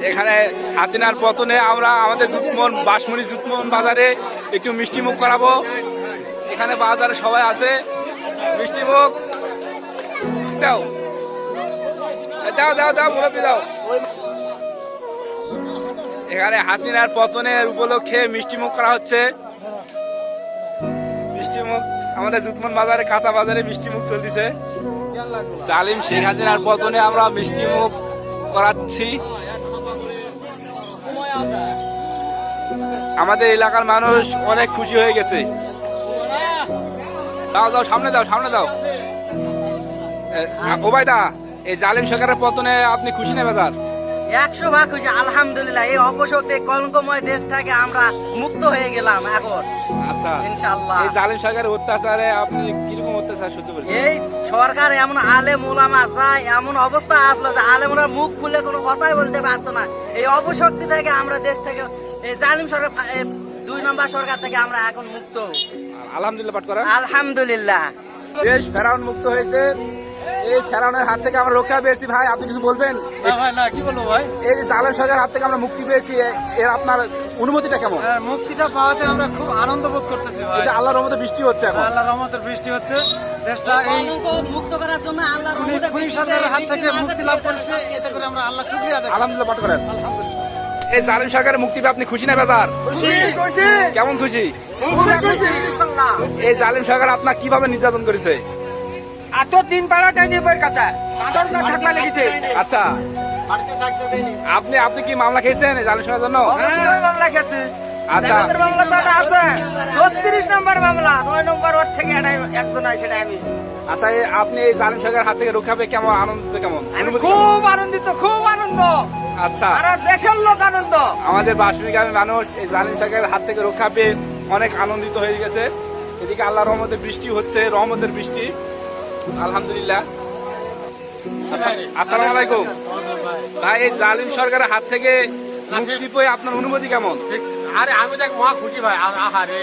এখানে হাসিনার পতনে আমরা আমাদের জুতমন বাসমুনি জুতমন বাজারে একটু মিষ্টি মুখ করাবো। এখানে বাজারে সবাই আছে, মিষ্টি মুখ দাও দাও দাও দাও মুরব্বি দাও। এখানে হাসিনার পতনের উপলক্ষে মিষ্টি মুখ করা হচ্ছে। মিষ্টি মুখ আমাদের জুতমন বাজারে কাঁচা বাজারে মিষ্টি মুখ চলতেছে। জালিম শেখ হাসিনার পতনে আমরা মিষ্টি মুখ করাচ্ছি। আমাদের এলাকার মানুষ অনেক খুশি হয়ে গেছে। দাও দাও সামনে দাও সামনে দাও। ওবায়দা, এই জালিম সরকারের পতনে আপনি খুশি না বেজার? 100 ভাগ খুশি আলহামদুলিল্লাহ। এই অপশক্তি কলঙ্কময় দেশ থেকে আমরা মুক্ত হয়ে গেলাম এখন। আচ্ছা ইনশাআল্লাহ। এই জালিম সরকারের অত্যাচারে আপনি কিরকম অত্যাচার সহ্য করেছেন? এই সরকার এমন আলেম ওলামা যায় এমন অবস্থা আসলো যে আলেমরা মুখ খুলে কোনো কথাই বলতে পারতো না। এই অপশক্তি থেকে আমরা দেশ থেকে এই জালিম সরকার 2 নম্বর সরকার থেকে আমরা এখন মুক্ত। আলহামদুলিল্লাহ পাঠ করেন। আলহামদুলিল্লাহ। দেশ ফেরাউন মুক্ত হয়েছে। এই ফেরাউনের হাত থেকে আমরা রক্ষা পেয়েছি। ভাই আপনি কিছু বলবেন? না কি বলবো ভাই, এই যে জালিম সরকারের হাত থেকে আমরা মুক্তি পেয়েছি, এর আপনার অনুভূতিটা কেমন? মুক্তিটা পাওয়াতে আমরা খুব আনন্দ বোধ করতেছি ভাই। এটা আল্লাহর রহমতে বৃষ্টি হচ্ছে এখন। আল্লাহর রহমতের বৃষ্টি হচ্ছে, দেশটা এই কলঙ্ক মুক্ত করার জন্য আল্লাহর রহমতে খুনি সরকারের হাত থেকে মুক্তি লাভ করছে। এতে করে আমরা আল্লাহ শুকরিয়া আদায় করি। আলহামদুলিল্লাহ পাঠ করেন। এই জালিম সরকারের মুক্তি পেয়ে আপনি খুশি না বেজার? কেমন খুশি? এই জালিম সরকার আপনার কিভাবে নির্যাতন করেছে? এত 3 পাড়া দেয়নি বইয়ের কাছে চাদর না থাকলে লেগেছে। আচ্ছা, আপনি আপনি কি মামলা খেয়েছেন এই জালিম সরকারের জন্য? মামলা খেতে আচ্ছা মামলা তো একটা আছে 36 নম্বর মামলা, 9 নম্বর ওর থেকে একজন আছে সেটা আমি। আচ্ছা, আপনি এই জালিম সরকারের হাত থেকে রক্ষা পেয়ে কেমন আনন্দিত? কেমন অনুভূতি কেমন? খুব আনন্দিত, খুব আনন্দ। আচ্ছা, সারা দেশের লোক আনন্দ। আমাদের বাসুরি গ্রামের মানুষ এই জালিম সরকারের হাত থেকে রক্ষা পেয়ে অনেক আনন্দিত হয়ে গেছে। এদিকে আল্লাহর রহমতের বৃষ্টি হচ্ছে, রহমতের বৃষ্টি। আলহামদুলিল্লাহ। আসসালামু আলাইকুম ভাই, এই জালিম সরকারের হাত থেকে মুক্তি পেয়ে আপনার অনুভূতি কেমন? আরে আমি দেখ মহা খুশি ভাই। আহারে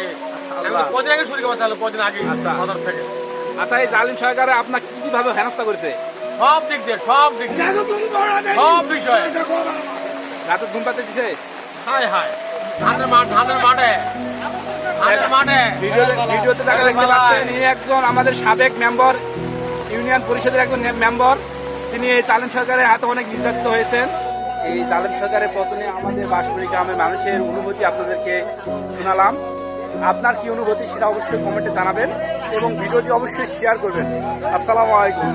আল্লাহ। কদিন আগে শুরু করতে হলো, কদিন আগে আচ্ছা। বাজার থেকে আচ্ছা, এই জালিম সরকারে আপনার কিভাবে হেনস্থা করেছে? সব দিক দিয়ে সব সব বিষয়ে রাতে ঘুম পাতে দিছে? হায় হায় ধানের মাঠে ভিডিওতে দেখা দেখতে পাচ্ছেন, ইনি একজন আমাদের সাবেক মেম্বার, ইউনিয়ন পরিষদের একজন মেম্বার। তিনি এই জালিম সরকারের হাতে অনেক নির্যাতিত হয়েছেন। এই জালিম সরকারের পতনে আমাদের বাসপুরি গ্রামের মানুষের অনুভূতি আপনাদেরকে শোনালাম। আপনার কি অনুভূতি সেটা অবশ্যই কমেন্টে জানাবেন এবং ভিডিওটি অবশ্যই শেয়ার করবেন। আসসালামু আলাইকুম।